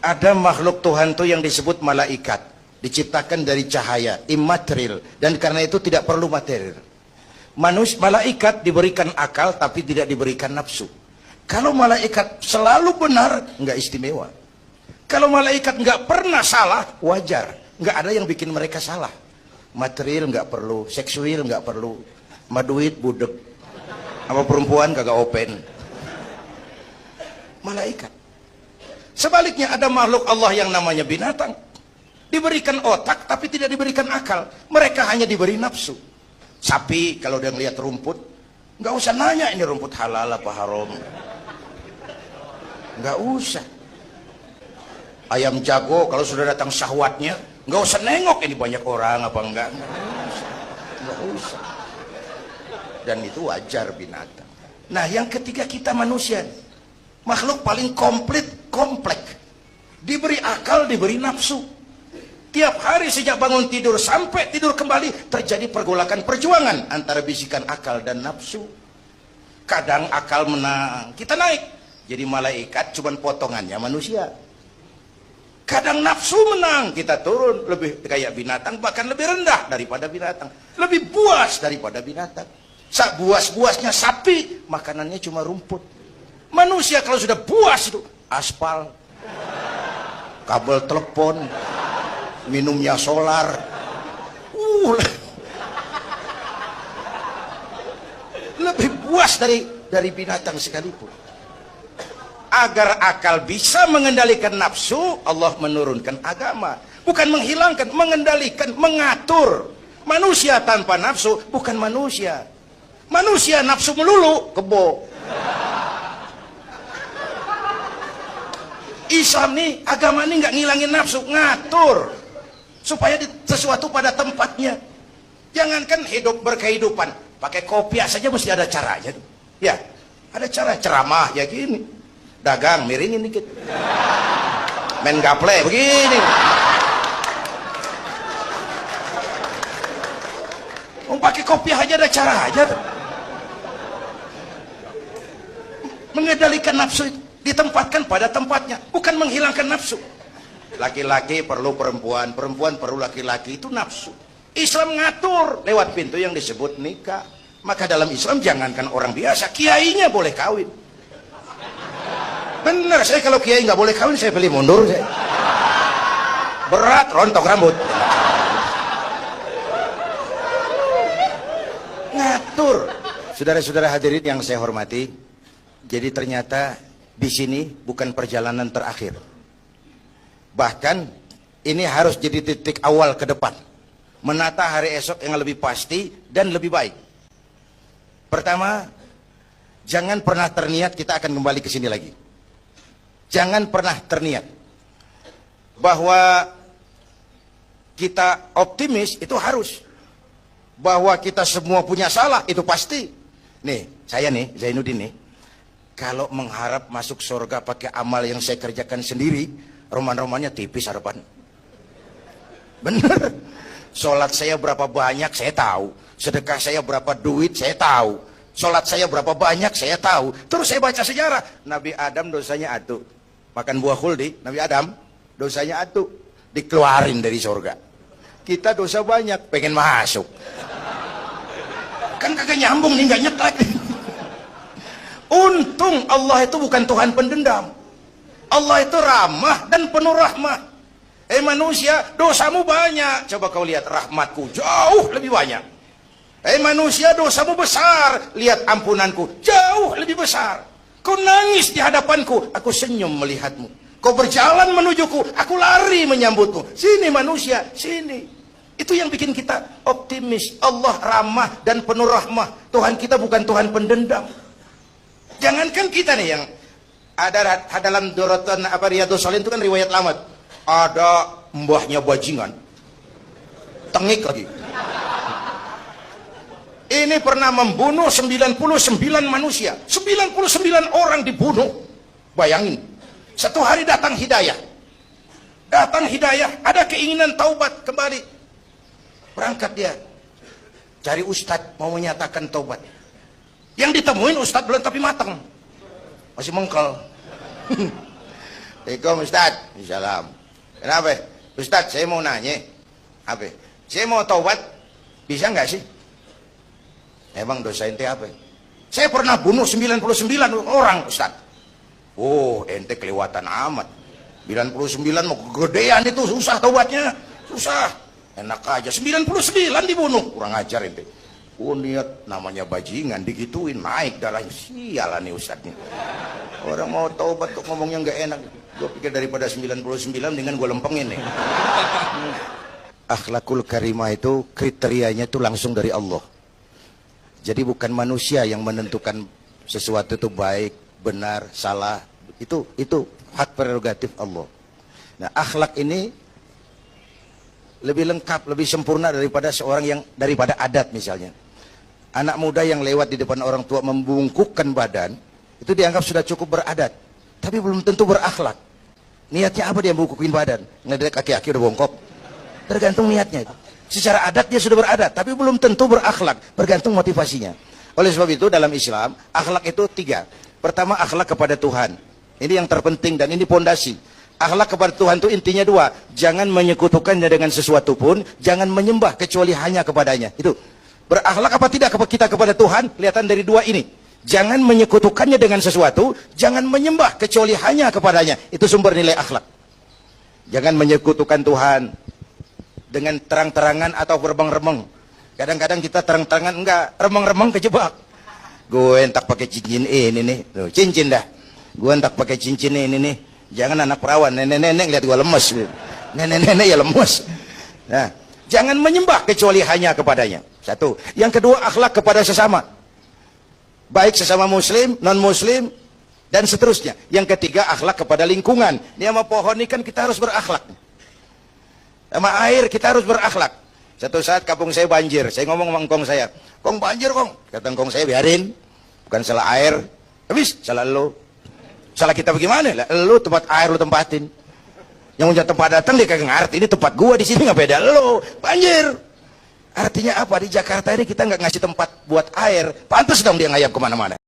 Ada makhluk Tuhan tuh yang disebut malaikat, diciptakan dari cahaya, immaterial, dan karena itu tidak perlu material. Malaikat diberikan akal tapi tidak diberikan nafsu. Kalau malaikat selalu benar, nggak istimewa. Kalau malaikat nggak pernah salah, wajar. Nggak ada yang bikin mereka salah. Material nggak perlu, seksual nggak perlu, maduit budek, sama perempuan kagak open. Malaikat. Sebaliknya ada makhluk Allah yang namanya binatang, diberikan otak tapi tidak diberikan akal. Mereka hanya diberi nafsu. Sapi kalau dia ngelihat rumput, nggak usah nanya ini rumput halal apa haram, nggak usah. Ayam jago kalau sudah datang syahwatnya, nggak usah nengok ini banyak orang apa enggak, nggak usah. Dan itu wajar binatang. Nah yang ketiga kita manusia, makhluk paling kompleks, diberi akal, diberi nafsu. Tiap hari sejak bangun tidur sampai tidur kembali terjadi pergolakan perjuangan antara bisikan akal dan nafsu. Kadang akal menang, kita naik jadi malaikat, cuman potongannya manusia. Kadang nafsu menang, kita turun lebih kayak binatang, bahkan lebih rendah daripada binatang, lebih buas daripada binatang. Buas-buasnya sapi, makanannya cuma rumput. Manusia kalau sudah buas itu aspal, kabel telepon, minumnya solar. Lebih buas dari binatang sekalipun. Agar akal bisa mengendalikan nafsu, Allah menurunkan agama. Bukan menghilangkan, mengendalikan, mengatur. Manusia tanpa nafsu bukan manusia. Manusia nafsu melulu, kebo. Islam nih, agama ini nggak ngilangin nafsu, ngatur supaya sesuatu pada tempatnya. Jangankan hidup berkehidupan, pakai kopiah saja mesti ada caranya. Ya, ada cara ceramah ya gini, dagang miringin dikit, main gaple begini. Pakai kopiah aja ada cara aja. Mengendalikan nafsu itu ditempatkan pada tempatnya, bukan menghilangkan nafsu. Laki-laki perlu perempuan, perempuan perlu laki-laki, itu nafsu. Islam ngatur lewat pintu yang disebut nikah. Maka dalam Islam jangankan orang biasa, kiainya boleh kawin. Bener, saya kalau kiai nggak boleh kawin saya pilih mundur. Saya berat, rontok rambut. Ngatur. Saudara-saudara hadirin yang saya hormati, jadi ternyata di sini bukan perjalanan terakhir. Bahkan ini harus jadi titik awal ke depan. Menata hari esok yang lebih pasti dan lebih baik. Pertama, jangan pernah terniat kita akan kembali ke sini lagi. Jangan pernah terniat bahwa kita optimis, itu harus. Bahwa kita semua punya salah, itu pasti. Nih, saya nih, Zainuddin nih, kalau mengharap masuk surga pakai amal yang saya kerjakan sendiri, roman-romannya tipis harapan. Bener. Sholat saya berapa banyak saya tahu. Sedekah saya berapa duit saya tahu. Sholat saya berapa banyak saya tahu. Terus saya baca sejarah. Nabi Adam dosanya atu. Makan buah khuldi, Nabi Adam dosanya atu. Dikeluarin dari surga. Kita dosa banyak, pengen masuk. Kan kagak nyambung nih, nggak nyetlek. Untung Allah itu bukan Tuhan pendendam. Allah itu ramah dan penuh rahmah. Manusia, dosamu banyak. Coba kau lihat, rahmatku jauh lebih banyak. Manusia, dosamu besar. Lihat ampunanku jauh lebih besar. Kau nangis di hadapanku, aku senyum melihatmu. Kau berjalan menujuku, aku lari menyambutmu. Sini manusia, sini. Itu yang bikin kita optimis. Allah ramah dan penuh rahmah. Tuhan kita bukan Tuhan pendendam. Jangankan kita nih yang ada dalam Dorotan Riyadhus Shalihin itu kan riwayat lama. Ada mbahnya bajingan, tengik lagi. Ini pernah membunuh 99 manusia, 99 orang dibunuh. Bayangin, satu hari datang hidayah, ada keinginan taubat kembali. Berangkat dia, cari ustadz mau menyatakan taubat. Yang ditemuin ustadz belum tapi matang, masih mengkel. Assalamualaikum Ustaz. Salam. Kenapa? Ustaz, saya mau nanya. Apa? Saya mau taubat. Bisa nggak sih? Emang dosa ente apa? Saya pernah bunuh 99 orang, Ustaz. Oh, ente kelewatan amat. 99 mau kegedean itu, susah taubatnya. Susah. Enak aja, 99 dibunuh. Kurang ajar ente. Oh, niat namanya bajingan, digituin, naik darahnya. Sialan nih Ustaz nih. Orang mau taubat kok ngomongnya nggak enak. Gue pikir daripada 99 dengan gue lempengin nih. Akhlakul karimah itu kriterianya itu langsung dari Allah. Jadi bukan manusia yang menentukan sesuatu itu baik, benar, salah. Itu hak prerogatif Allah. Nah, akhlak ini lebih lengkap, lebih sempurna daripada daripada adat misalnya. Anak muda yang lewat di depan orang tua membungkukkan badan, itu dianggap sudah cukup beradat. Tapi belum tentu berakhlak. Niatnya apa dia bungkukin badan? Ngedek kaki-kaki udah bongkok. Tergantung niatnya. Secara adat dia sudah beradat, tapi belum tentu berakhlak. Bergantung motivasinya. Oleh sebab itu dalam Islam, akhlak itu 3. Pertama, akhlak kepada Tuhan. Ini yang terpenting dan ini pondasi. Akhlak kepada Tuhan itu intinya 2. Jangan menyekutukannya dengan sesuatu pun, jangan menyembah kecuali hanya kepadanya. Itu. Berakhlak apa tidak kita kepada Tuhan? Kelihatan dari 2 ini. Jangan menyekutukannya dengan sesuatu, jangan menyembah kecuali hanya kepadanya. Itu sumber nilai akhlak. Jangan menyekutukan Tuhan dengan terang-terangan atau remeng-remeng. Kadang-kadang kita terang-terangan enggak, remeng-remeng kejebak. Gue entak pakai cincin ini nih, tuh, cincin dah. Gue entak pakai cincin ini nih. Jangan anak perawan, nenek-nenek lihat gue lemes. Nenek-nenek ya lemes. Nah, jangan menyembah kecuali hanya kepadanya. 1. Yang kedua, akhlak kepada sesama. Baik sesama muslim, non-muslim, dan seterusnya. Yang ketiga, akhlak kepada lingkungan. Ini sama pohon ini kan kita harus berakhlak. Sama air kita harus berakhlak. Satu saat kampung saya banjir. Saya ngomong sama engkong saya. Kong banjir kong. Kata engkong saya, biarin. Bukan salah air. Habis, salah lo. Salah kita bagaimana? Lo tempat air lo tempatin. Yang punya tempat datang dia kagak ngerti. Ini tempat gua di sini nggak beda lo. Banjir. Artinya apa? Di Jakarta ini kita nggak ngasih tempat buat air. Pantas dong dia ngayap kemana-mana.